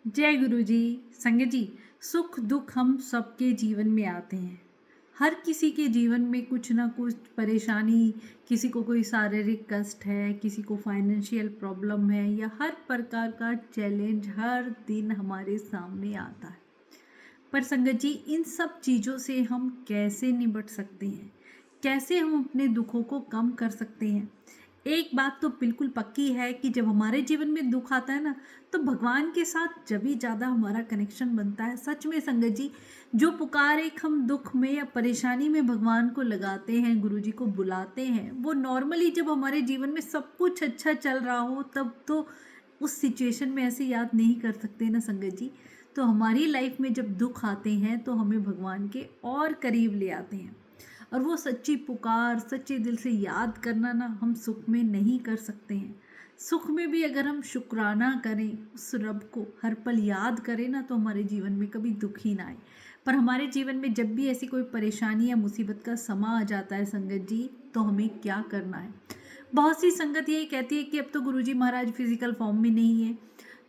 जय गुरु जी। संगत जी, सुख दुख हम सबके जीवन में आते हैं। हर किसी के जीवन में कुछ ना कुछ परेशानी, किसी को कोई शारीरिक कष्ट है, किसी को फाइनेंशियल प्रॉब्लम है, या हर प्रकार का चैलेंज हर दिन हमारे सामने आता है। पर संगत जी, इन सब चीज़ों से हम कैसे निपट सकते हैं? कैसे हम अपने दुखों को कम कर सकते हैं? एक बात तो बिल्कुल पक्की है कि जब हमारे जीवन में दुख आता है ना, तो भगवान के साथ जब भी ज़्यादा हमारा कनेक्शन बनता है। सच में संगत जी, जो पुकार एक हम दुख में या परेशानी में भगवान को लगाते हैं, गुरु जी को बुलाते हैं, वो नॉर्मली जब हमारे जीवन में सब कुछ अच्छा चल रहा हो तब तो उस सिचुएशन में ऐसे याद नहीं कर सकते ना संगत जी। तो हमारी लाइफ में जब दुख आते हैं तो हमें भगवान के और करीब ले आते हैं। और वो सच्ची पुकार, सच्चे दिल से याद करना ना, हम सुख में नहीं कर सकते हैं। सुख में भी अगर हम शुक्राना करें, उस रब को हर पल याद करें ना, तो हमारे जीवन में कभी दुख ही ना आए। पर हमारे जीवन में जब भी ऐसी कोई परेशानी या मुसीबत का समा आ जाता है संगत जी, तो हमें क्या करना है? बहुत सी संगत यही कहती है कि अब तो गुरुजी महाराज फिजिकल फॉर्म में नहीं है,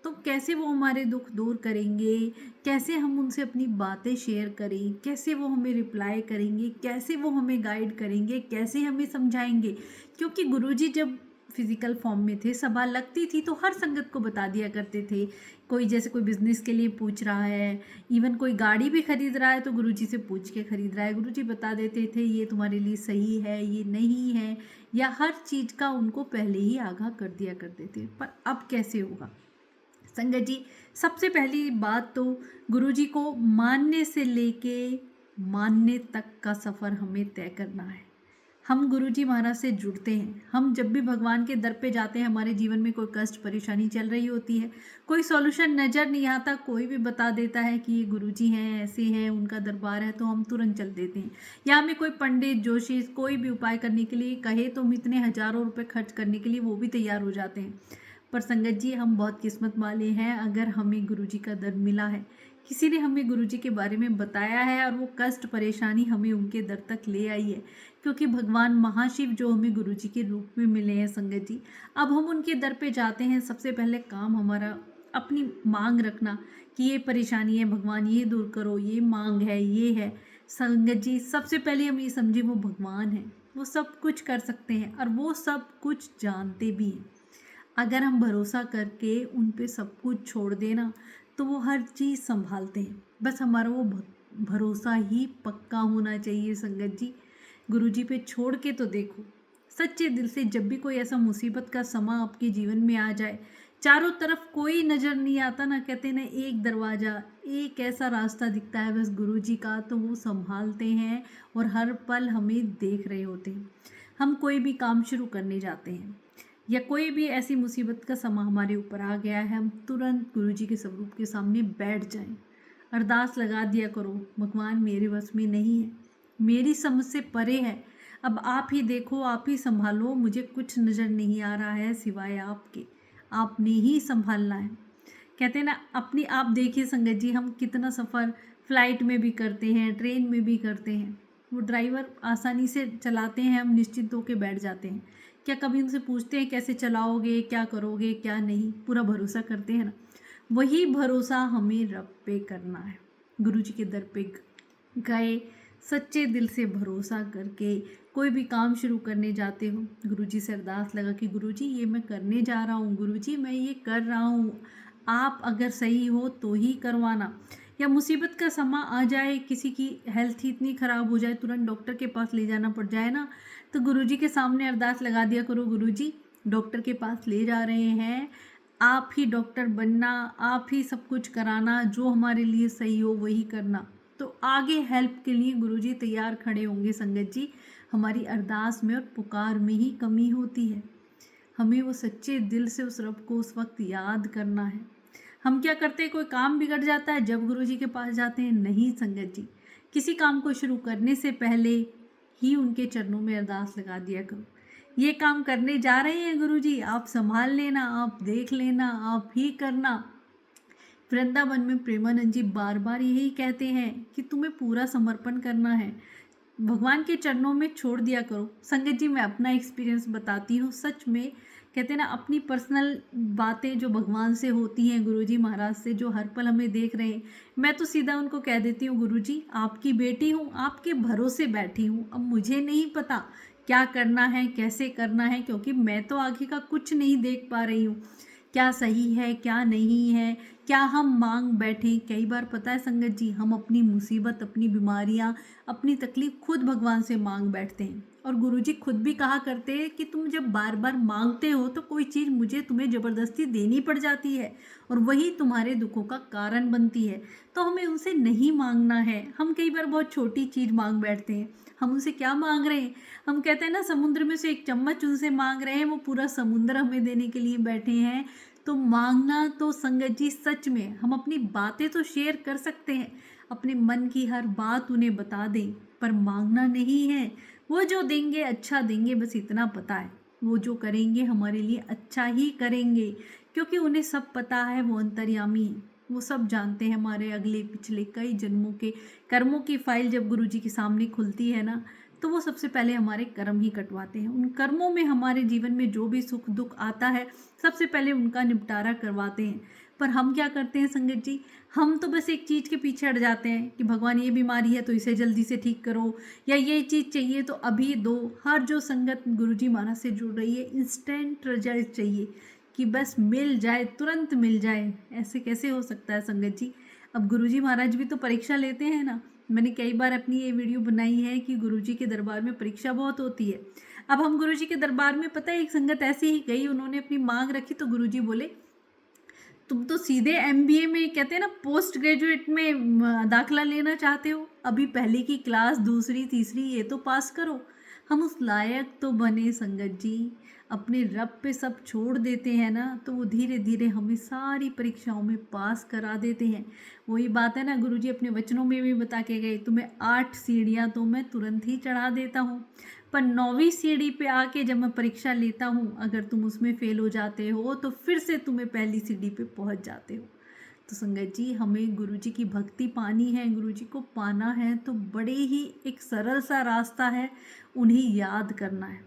तो कैसे वो हमारे दुख दूर करेंगे? कैसे हम उनसे अपनी बातें शेयर करें? कैसे वो हमें रिप्लाई करेंगे? कैसे वो हमें गाइड करेंगे? कैसे हमें समझाएंगे? क्योंकि गुरुजी जब फिजिकल फॉर्म में थे, सभा लगती थी तो हर संगत को बता दिया करते थे। कोई जैसे कोई बिजनेस के लिए पूछ रहा है, इवन कोई गाड़ी भी खरीद रहा है तो गुरुजी से पूछ के खरीद रहा है। गुरुजी बता देते थे ये तुम्हारे लिए सही है, ये नहीं है, या हर चीज़ का उनको पहले ही आगाह कर दिया करते थे। पर अब कैसे होगा संगत जी? सबसे पहली बात तो गुरुजी को मानने से लेके मानने तक का सफ़र हमें तय करना है। हम गुरुजी महाराज से जुड़ते हैं। हम जब भी भगवान के दर पे जाते हैं, हमारे जीवन में कोई कष्ट परेशानी चल रही होती है, कोई सॉल्यूशन नज़र नहीं आता, कोई भी बता देता है कि ये गुरुजी हैं, ऐसे हैं, उनका दरबार है, तो हम तुरंत चल देते हैं। या हमें कोई पंडित जोशी कोई भी उपाय करने के लिए कहे तो हम इतने हज़ारों रुपए खर्च करने के लिए वो भी तैयार हो जाते हैं। पर संगत जी, हम बहुत किस्मत वाले हैं अगर हमें गुरुजी का दर मिला है, किसी ने हमें गुरुजी के बारे में बताया है और वो कष्ट परेशानी हमें उनके दर तक ले आई है। क्योंकि भगवान महाशिव जो हमें गुरुजी के रूप में मिले हैं संगत जी, अब हम उनके दर पे जाते हैं। सबसे पहले काम हमारा अपनी मांग रखना कि ये परेशानी है भगवान, ये दूर करो, ये मांग है, ये है। संगत जी, सबसे पहले हम ये समझे वो भगवान है, वो सब कुछ कर सकते हैं और वो सब कुछ जानते भी हैं। अगर हम भरोसा करके उन पे सब कुछ छोड़ देना, तो वो हर चीज़ संभालते हैं। बस हमारा वो भरोसा ही पक्का होना चाहिए संगत जी। गुरुजी पे छोड़ के तो देखो, सच्चे दिल से। जब भी कोई ऐसा मुसीबत का समा आपके जीवन में आ जाए, चारों तरफ कोई नज़र नहीं आता ना, कहते ना एक दरवाज़ा, एक ऐसा रास्ता दिखता है बस गुरुजी का, तो वो संभालते हैं और हर पल हमें देख रहे होते हैं। हम कोई भी काम शुरू करने जाते हैं या कोई भी ऐसी मुसीबत का समा हमारे ऊपर आ गया है, हम तुरंत गुरुजी के स्वरूप के सामने बैठ जाएं। अरदास लगा दिया करो, भगवान मेरे बस में नहीं है, मेरी समझ से परे है, अब आप ही देखो, आप ही संभालो, मुझे कुछ नज़र नहीं आ रहा है सिवाय आपके, आपने ही संभालना है। कहते हैं ना, अपनी आप देखिए संगत जी, हम कितना सफ़र फ्लाइट में भी करते हैं, ट्रेन में भी करते हैं। वो ड्राइवर आसानी से चलाते हैं, हम निश्चिंत होकर बैठ जाते हैं। क्या कभी उनसे पूछते हैं कैसे चलाओगे, क्या करोगे, क्या नहीं? पूरा भरोसा करते हैं ना। वही भरोसा हमें रब पे करना है। गुरु जी के दर पे गए, सच्चे दिल से भरोसा करके कोई भी काम शुरू करने जाते हो, गुरुजी से अरदास लगा कि गुरुजी ये मैं करने जा रहा हूँ, गुरुजी मैं ये कर रहा हूँ, आप अगर सही हो तो ही करवाना। या मुसीबत का समा आ जाए, किसी की हेल्थ ही इतनी ख़राब हो जाए, तुरंत डॉक्टर के पास ले जाना पड़ जाए ना, तो गुरुजी के सामने अरदास लगा दिया करो, गुरुजी डॉक्टर के पास ले जा रहे हैं, आप ही डॉक्टर बनना, आप ही सब कुछ कराना, जो हमारे लिए सही हो वही करना। तो आगे हेल्प के लिए गुरुजी तैयार खड़े होंगे संगत जी। हमारी अरदास में और पुकार में ही कमी होती है। हमें वो सच्चे दिल से उस रब को उस वक्त याद करना है। हम क्या करते हैं, कोई काम बिगड़ जाता है जब गुरुजी के पास जाते हैं? नहीं संगत जी, किसी काम को शुरू करने से पहले ही उनके चरणों में अरदास लगा दिया करो, ये काम करने जा रहे हैं गुरुजी, आप संभाल लेना, आप देख लेना, आप ही करना। वृंदावन में प्रेमानंद जी बार बार यही कहते हैं कि तुम्हें पूरा समर्पण करना है, भगवान के चरणों में छोड़ दिया करो। संगत जी, मैं अपना एक्सपीरियंस बताती हूँ, सच में कहते हैं ना, अपनी पर्सनल बातें जो भगवान से होती हैं, गुरुजी महाराज से जो हर पल हमें देख रहे हैं, मैं तो सीधा उनको कह देती हूँ, गुरुजी आपकी बेटी हूँ, आपके भरोसे बैठी हूँ। अब मुझे नहीं पता क्या करना है, कैसे करना है, क्योंकि मैं तो आगे का कुछ नहीं देख पा रही हूँ। क्या सही है, क्या नहीं है, क्या हम मांग बैठे। कई बार पता है संगत जी, हम अपनी मुसीबत, अपनी बीमारियां, अपनी तकलीफ खुद भगवान से मांग बैठते हैं। और गुरुजी खुद भी कहा करते हैं कि तुम जब बार बार मांगते हो तो कोई चीज़ मुझे तुम्हें ज़बरदस्ती देनी पड़ जाती है और वही तुम्हारे दुखों का कारण बनती है। तो हमें उनसे नहीं मांगना है। हम कई बार बहुत छोटी चीज़ मांग बैठते हैं। हम उनसे क्या मांग रहे हैं? हम कहते हैं ना, समुद्र में से एक चम्मच उनसे मांग रहे हैं, वो पूरा समुद्र हमें देने के लिए बैठे हैं। तो मांगना तो संगत जी, सच में हम अपनी बातें तो शेयर कर सकते हैं, अपने मन की हर बात उन्हें बता दें, पर मांगना नहीं है। वो जो देंगे अच्छा देंगे, बस इतना पता है। वो जो करेंगे हमारे लिए अच्छा ही करेंगे, क्योंकि उन्हें सब पता है, वो अंतर्यामी है। वो सब जानते हैं हमारे अगले पिछले कई जन्मों के कर्मों की फाइल जब गुरुजी के सामने खुलती है ना, तो वो सबसे पहले हमारे कर्म ही कटवाते हैं। उन कर्मों में हमारे जीवन में जो भी सुख दुख आता है, सबसे पहले उनका निपटारा करवाते हैं। पर हम क्या करते हैं संगत जी, हम तो बस एक चीज़ के पीछे हट जाते हैं कि भगवान ये बीमारी है तो इसे जल्दी से ठीक करो, या ये चीज़ चाहिए तो अभी दो। हर जो संगत गुरुजी महाराज से जुड़ रही है, इंस्टेंट रिजल्ट चाहिए कि बस मिल जाए, तुरंत मिल जाए। ऐसे कैसे हो सकता है संगत जी? अब गुरुजी महाराज भी तो परीक्षा लेते हैं ना। मैंने कई बार अपनी ये वीडियो बनाई है कि गुरुजी के दरबार में परीक्षा बहुत होती है। अब हम गुरुजी के दरबार में, पता है, एक संगत ऐसे ही गई, उन्होंने अपनी मांग रखी तो गुरुजी बोले तुम तो सीधे एमबीए में, कहते हैं ना, पोस्ट ग्रेजुएट में दाखिला लेना चाहते हो। अभी पहले की क्लास, दूसरी तीसरी ये तो पास करो। हम उस लायक तो बने संगत जी। अपने रब पे सब छोड़ देते हैं ना, तो वो धीरे धीरे हमें सारी परीक्षाओं में पास करा देते हैं। वही बात है ना, गुरुजी अपने वचनों में भी बता के गए, तुम्हें 8 सीढ़ियाँ तो मैं तुरंत ही चढ़ा देता हूँ, पर 9वीं सीढ़ी पे आके जब मैं परीक्षा लेता हूँ, अगर तुम उसमें फेल हो जाते हो तो फिर से तुम्हें पहली सीढ़ी पे पहुँच जाते हो। तो संगत जी, हमें गुरुजी की भक्ति पानी है, गुरुजी को पाना है, तो बड़े ही एक सरल सा रास्ता है। उन्हें याद करना है,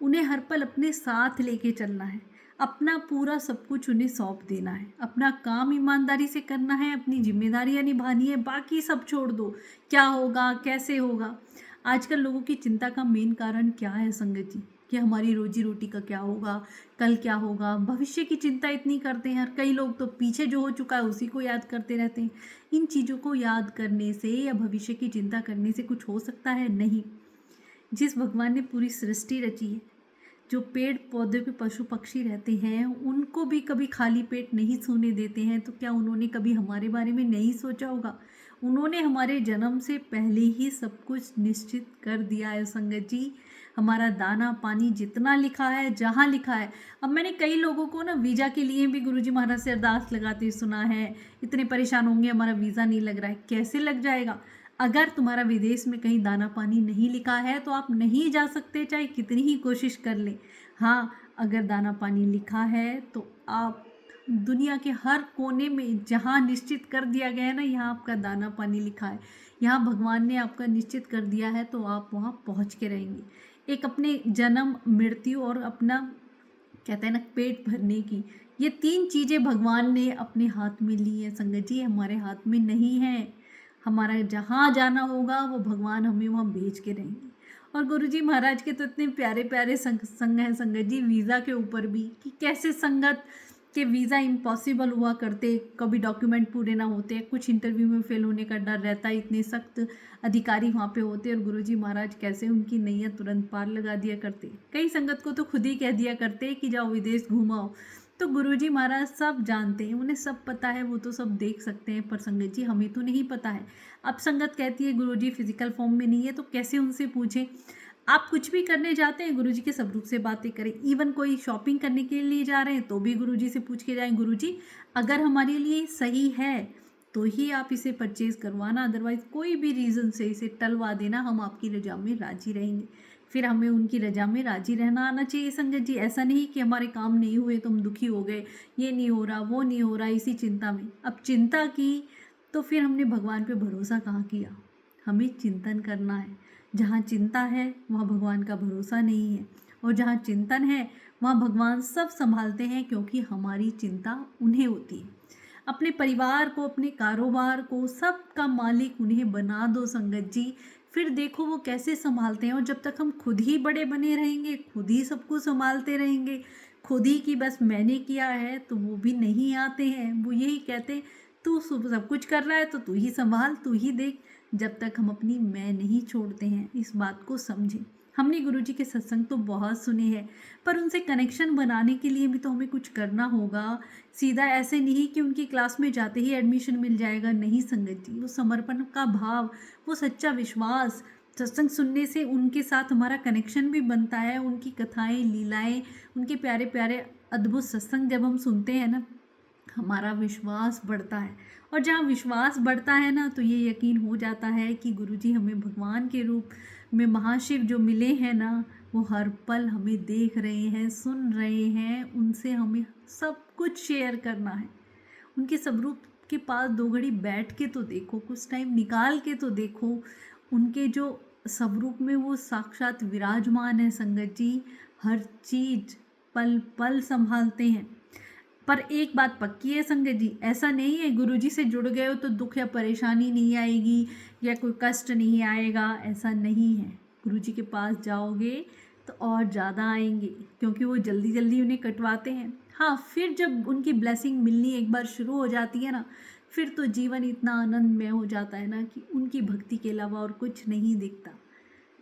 उन्हें हर पल अपने साथ लेके चलना है, अपना पूरा सब कुछ उन्हें सौंप देना है, अपना काम ईमानदारी से करना है, अपनी जिम्मेदारियां निभानी है, बाकी सब छोड़ दो। क्या होगा, कैसे होगा। आजकल लोगों की चिंता का मेन कारण क्या है संगत जी? कि हमारी रोजी रोटी का क्या होगा, कल क्या होगा, भविष्य की चिंता इतनी करते हैं। और कई लोग तो पीछे जो हो चुका है उसी को याद करते रहते हैं। इन चीज़ों को याद करने से या भविष्य की चिंता करने से कुछ हो सकता है? नहीं। जिस भगवान ने पूरी सृष्टि रची है, जो पेड़ पौधे पे पशु पक्षी रहते हैं, उनको भी कभी खाली पेट नहीं सोने देते हैं, तो क्या उन्होंने कभी हमारे बारे में नहीं सोचा होगा? उन्होंने हमारे जन्म से पहले ही सब कुछ निश्चित कर दिया है संगत जी। हमारा दाना पानी जितना लिखा है, जहाँ लिखा है। अब मैंने कई लोगों को ना वीज़ा के लिए भी गुरुजी महाराज से अरदास लगाते सुना है, इतने परेशान होंगे हमारा वीज़ा नहीं लग रहा है। कैसे लग जाएगा? अगर तुम्हारा विदेश में कहीं दाना पानी नहीं लिखा है तो आप नहीं जा सकते, चाहे कितनी ही कोशिश कर लें। हाँ, अगर दाना पानी लिखा है तो आप दुनिया के हर कोने में, जहाँ निश्चित कर दिया गया है ना, यहाँ आपका दाना पानी लिखा है, यहाँ भगवान ने आपका निश्चित कर दिया है, तो आप वहाँ पहुँच के रहेंगे। एक अपने जन्म, मृत्यु और अपना, कहते हैं ना, पेट भरने की, ये 3 चीज़ें भगवान ने अपने हाथ में ली है संगत जी, हमारे हाथ में नहीं है। हमारा जहाँ जाना होगा वो भगवान हमें वहाँ भेज के रहेंगे। और गुरुजी महाराज के तो इतने प्यारे प्यारे संग हैं संगत जी, वीज़ा के ऊपर भी, कि कैसे संगत के वीज़ा इम्पॉसिबल हुआ करते, कभी डॉक्यूमेंट पूरे ना होते, कुछ इंटरव्यू में फेल होने का डर रहता है, इतने सख्त अधिकारी वहाँ पे होते, और गुरुजी महाराज कैसे उनकी नैया तुरंत पार लगा दिया करते। कई संगत को तो खुद ही कह दिया करते कि जाओ विदेश घूमाओ। तो गुरुजी महाराज सब जानते हैं, उन्हें सब पता है, वो तो सब देख सकते हैं, पर संगत जी हमें तो नहीं पता है। अब संगत कहती है गुरुजी फिजिकल फॉर्म में नहीं है, तो कैसे उनसे पूछें? आप कुछ भी करने जाते हैं, गुरुजी के स्वरूप से बातें करें। इवन कोई शॉपिंग करने के लिए जा रहे हैं तो भी गुरुजी से पूछ के जाएं, गुरुजी अगर हमारे लिए सही है तो ही आप इसे परचेज करवाना, अदरवाइज कोई भी रीज़न से इसे टलवा देना, हम आपकी रजा में राजी रहेंगे। फिर हमें उनकी रजा में राजी रहना आना चाहिए संगत जी। ऐसा नहीं कि हमारे काम नहीं हुए तो हम दुखी हो गए, ये नहीं हो रहा, वो नहीं हो रहा, इसी चिंता में। अब चिंता की तो फिर हमने भगवान पे भरोसा कहाँ किया? हमें चिंतन करना है। जहाँ चिंता है वहाँ भगवान का भरोसा नहीं है, और जहाँ चिंतन है वहाँ भगवान सब संभालते हैं, क्योंकि हमारी चिंता उन्हें होती है। अपने परिवार को, अपने कारोबार को, सबका मालिक उन्हें बना दो संगत जी, फिर देखो वो कैसे संभालते हैं। और जब तक हम खुद ही बड़े बने रहेंगे, खुद ही सबको संभालते रहेंगे, खुद ही कि बस मैंने किया है, तो वो भी नहीं आते हैं। वो यही कहते हैं, तू सब कुछ कर रहा है तो तू ही संभाल, तू ही देख। जब तक हम अपनी मैं नहीं छोड़ते हैं, इस बात को समझें। हमने गुरुजी के सत्संग तो बहुत सुने हैं, पर उनसे कनेक्शन बनाने के लिए भी तो हमें कुछ करना होगा। सीधा ऐसे नहीं कि उनकी क्लास में जाते ही एडमिशन मिल जाएगा, नहीं संगत जी। वो समर्पण का भाव, वो सच्चा विश्वास, सत्संग सुनने से उनके साथ हमारा कनेक्शन भी बनता है। उनकी कथाएं, लीलाएं, उनके प्यारे प्यारे अद्भुत सत्संग जब हम सुनते हैं ना, हमारा विश्वास बढ़ता है। और जहाँ विश्वास बढ़ता है ना, तो ये यकीन हो जाता है कि गुरुजी हमें भगवान के रूप में महाशिव जो मिले हैं ना, वो हर पल हमें देख रहे हैं, सुन रहे हैं। उनसे हमें सब कुछ शेयर करना है। उनके स्वरूप के पास 2 घड़ी बैठ के तो देखो, कुछ टाइम निकाल के तो देखो। उनके जो स्वरूप में वो साक्षात विराजमान है संगत जी, हर चीज पल पल संभालते हैं। पर एक बात पक्की है संगत जी, ऐसा नहीं है गुरुजी से जुड़ गए हो तो दुख या परेशानी नहीं आएगी या कोई कष्ट नहीं आएगा, ऐसा नहीं है। गुरुजी के पास जाओगे तो और ज़्यादा आएंगे, क्योंकि वो जल्दी जल्दी उन्हें कटवाते हैं। हाँ, फिर जब उनकी ब्लेसिंग मिलनी एक बार शुरू हो जाती है ना, फिर तो जीवन इतना आनंदमय हो जाता है ना कि उनकी भक्ति के अलावा और कुछ नहीं दिखता।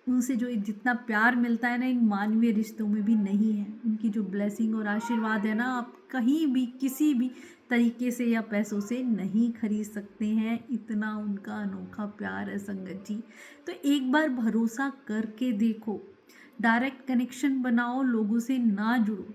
उनसे जो जितना प्यार मिलता है ना, इन मानवीय रिश्तों में भी नहीं है। उनकी जो ब्लेसिंग और आशीर्वाद है ना, आप कहीं भी किसी भी तरीके से या पैसों से नहीं खरीद सकते हैं। इतना उनका अनोखा प्यार है संगत जी। तो एक बार भरोसा करके देखो, डायरेक्ट कनेक्शन बनाओ, लोगों से ना जुड़ो।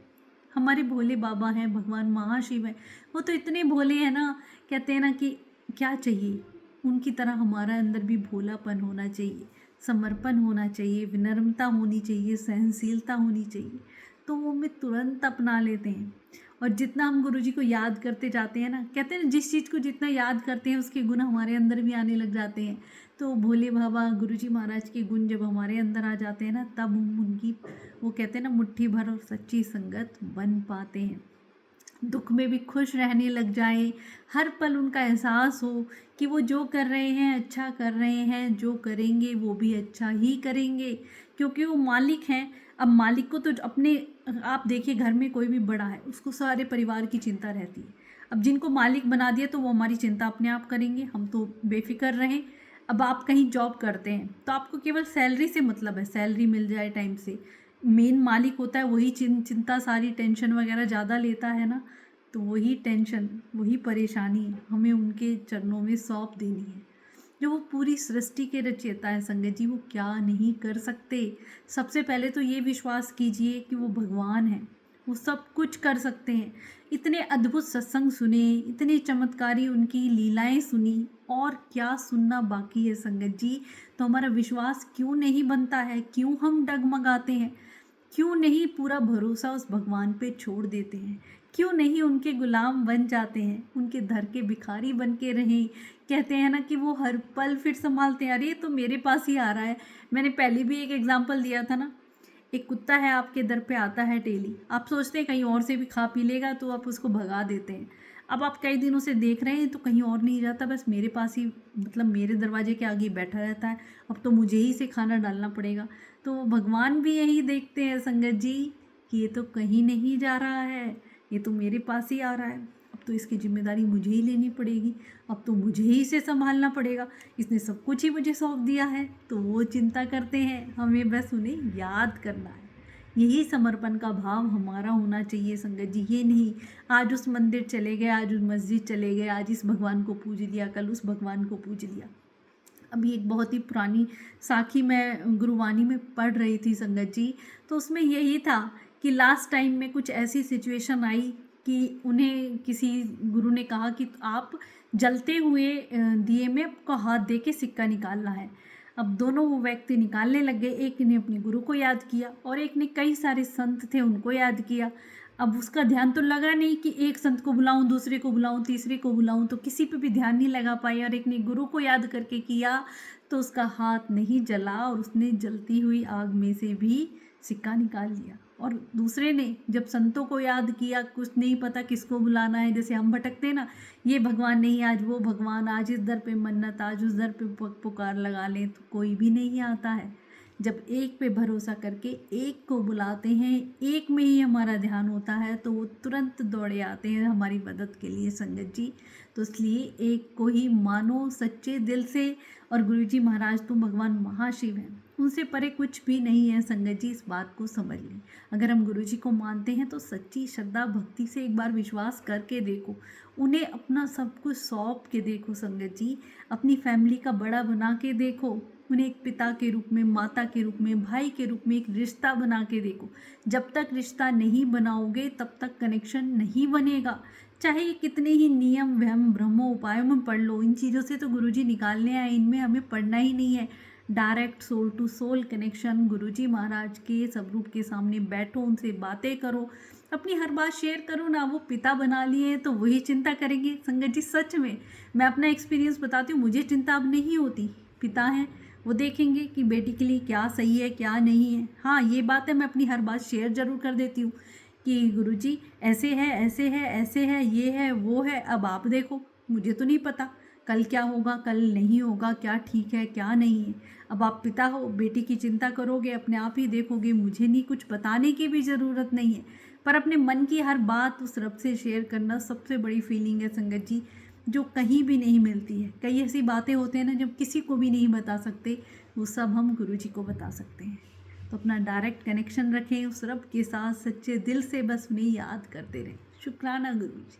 हमारे भोले बाबा हैं, भगवान महाशिव हैं, वो तो इतने भोले हैं ना, कहते हैं ना कि क्या चाहिए, उनकी तरह हमारा अंदर भी भोलापन होना चाहिए, समर्पण होना चाहिए, विनम्रता होनी चाहिए, सहनशीलता होनी चाहिए, तो वो हमें तुरंत अपना लेते हैं। और जितना हम गुरुजी को याद करते जाते हैं ना, कहते हैं ना, जिस चीज़ को जितना याद करते हैं उसके गुण हमारे अंदर भी आने लग जाते हैं। तो भोले बाबा गुरुजी महाराज के गुण जब हमारे अंदर आ जाते हैं ना, तब हम उनकी, वो कहते हैं ना, मुट्ठी भर और सच्ची संगत बन पाते हैं। दुख में भी खुश रहने लग जाएं, हर पल उनका एहसास हो कि वो जो कर रहे हैं अच्छा कर रहे हैं, जो करेंगे वो भी अच्छा ही करेंगे, क्योंकि वो मालिक हैं। अब मालिक को तो अपने, आप देखिए घर में कोई भी बड़ा है, उसको सारे परिवार की चिंता रहती है। अब जिनको मालिक बना दिया तो वो हमारी चिंता अपने आप करेंगे, हम तो बेफिक्र रहें। अब आप कहीं जॉब करते हैं तो आपको केवल सैलरी से मतलब है, सैलरी मिल जाए टाइम से। मेन मालिक होता है वही चिंता, सारी टेंशन वगैरह ज़्यादा लेता है ना, तो वही टेंशन, वही परेशानी हमें उनके चरणों में सौंप देनी है। जो वो पूरी सृष्टि के रचयिता है संगत जी, वो क्या नहीं कर सकते। सबसे पहले तो ये विश्वास कीजिए कि वो भगवान हैं, वो सब कुछ कर सकते हैं। इतने अद्भुत सत्संग सुने, इतने चमत्कारी उनकी लीलाएं सुनी, और क्या सुनना बाकी है संगत जी। तो हमारा विश्वास क्यों नहीं बनता है, क्यों हम डगमगाते हैं, क्यों नहीं पूरा भरोसा उस भगवान पे छोड़ देते हैं, क्यों नहीं उनके गुलाम बन जाते हैं, उनके दर के भिखारी बन के रहें। कहते हैं ना कि वो हर पल फिर संभालते हैं। अरे ये तो मेरे पास ही आ रहा है। मैंने पहले भी एक एग्जाम्पल दिया था ना, एक कुत्ता है आपके दर पे आता है डेली, आप सोचते हैं कहीं और से भी खा पी लेगा तो आप उसको भगा देते हैं। अब आप कई दिनों से देख रहे हैं तो कहीं और नहीं जाता, बस मेरे पास ही, मतलब मेरे दरवाजे के आगे बैठा रहता है। अब तो मुझे ही से खाना डालना पड़ेगा। तो भगवान भी यही देखते हैं संगत जी कि ये तो कहीं नहीं जा रहा है, ये तो मेरे पास ही आ रहा है। अब तो इसकी जिम्मेदारी मुझे ही लेनी पड़ेगी, अब तो मुझे ही इसे संभालना पड़ेगा, इसने सब कुछ ही मुझे सौंप दिया है। तो वो चिंता करते हैं, हमें बस उन्हें याद करना है। यही समर्पण का भाव हमारा होना चाहिए संगत जी। ये नहीं आज उस मंदिर चले गए, आज उस मस्जिद चले गए, आज इस भगवान को पूज लिया, कल उस भगवान को पूज लिया। अभी एक बहुत ही पुरानी साखी मैं गुरुवाणी में पढ़ रही थी संगत जी, तो उसमें यही था कि लास्ट टाइम में कुछ ऐसी सिचुएशन आई कि उन्हें किसी गुरु ने कहा कि आप जलते हुए दिए में आपको हाथ दे के सिक्का निकालना है। अब दोनों वो व्यक्ति निकालने लग गए, एक ने अपने गुरु को याद किया और एक ने कई सारे संत थे उनको याद किया। अब उसका ध्यान तो लगा नहीं कि एक संत को बुलाऊं, दूसरे को बुलाऊं, तीसरे को बुलाऊं, तो किसी पे भी ध्यान नहीं लगा पाई। और एक ने गुरु को याद करके किया तो उसका हाथ नहीं जला और उसने जलती हुई आग में से भी सिक्का निकाल लिया और दूसरे ने जब संतों को याद किया, कुछ नहीं पता किसको बुलाना है, जैसे हम भटकते हैं ना, ये भगवान नहीं, आज वो भगवान, आज इस दर पे मन्नत, आज उस दर पे पुकार लगा लें, तो कोई भी नहीं आता है। जब एक पे भरोसा करके एक को बुलाते हैं, एक में ही हमारा ध्यान होता है, तो वो तुरंत दौड़े आते हैं हमारी मदद के लिए संगत जी। तो इसलिए एक को ही मानो सच्चे दिल से। और गुरुजी महाराज तो भगवान महाशिव हैं, उनसे परे कुछ भी नहीं है संगत जी, इस बात को समझ लें। अगर हम गुरुजी को मानते हैं तो सच्ची श्रद्धा भक्ति से एक बार विश्वास करके देखो, उन्हें अपना सब कुछ सौंप के देखो संगत जी, अपनी फैमिली का बड़ा बना के देखो, उन्हें एक पिता के रूप में, माता के रूप में, भाई के रूप में एक रिश्ता बना के देखो। जब तक रिश्ता नहीं बनाओगे तब तक कनेक्शन नहीं बनेगा। चाहे ये कितने ही नियम वहम भ्रमों उपायों में पढ़ लो, इन चीज़ों से तो गुरुजी निकालने आए, इनमें हमें पढ़ना ही नहीं है। Direct soul to soul connection, Guruji Maharaj के स्वरूप के सामने बैठो, उनसे बातें करो, अपनी हर बात शेयर करो ना। वो पिता बना लिए तो वही चिंता करेंगे संगत जी। सच में मैं अपना एक्सपीरियंस बताती हूँ, मुझे चिंता अब नहीं होती। पिता हैं, वो देखेंगे कि बेटी के लिए क्या सही है क्या नहीं है। हाँ ये बात है, मैं अपनी हर बात शेयर जरूर कर देती हूँ कि गुरुजी ऐसे है, ऐसे है, ऐसे है, ये है, वो है, अब आप देखो, मुझे तो नहीं पता कल क्या होगा, कल नहीं होगा, क्या ठीक है क्या नहीं है। अब आप पिता हो, बेटी की चिंता करोगे, अपने आप ही देखोगे, मुझे नहीं कुछ बताने की भी ज़रूरत नहीं है। पर अपने मन की हर बात उस रब से शेयर करना सबसे बड़ी फीलिंग है संगत जी, जो कहीं भी नहीं मिलती है। कई ऐसी बातें होते हैं ना, जब किसी को भी नहीं बता सकते, वो सब हम गुरुजी को बता सकते हैं। तो अपना डायरेक्ट कनेक्शन रखें उस रब के साथ, सच्चे दिल से बस उन्हें याद करते रहें। शुक्राना गुरुजी।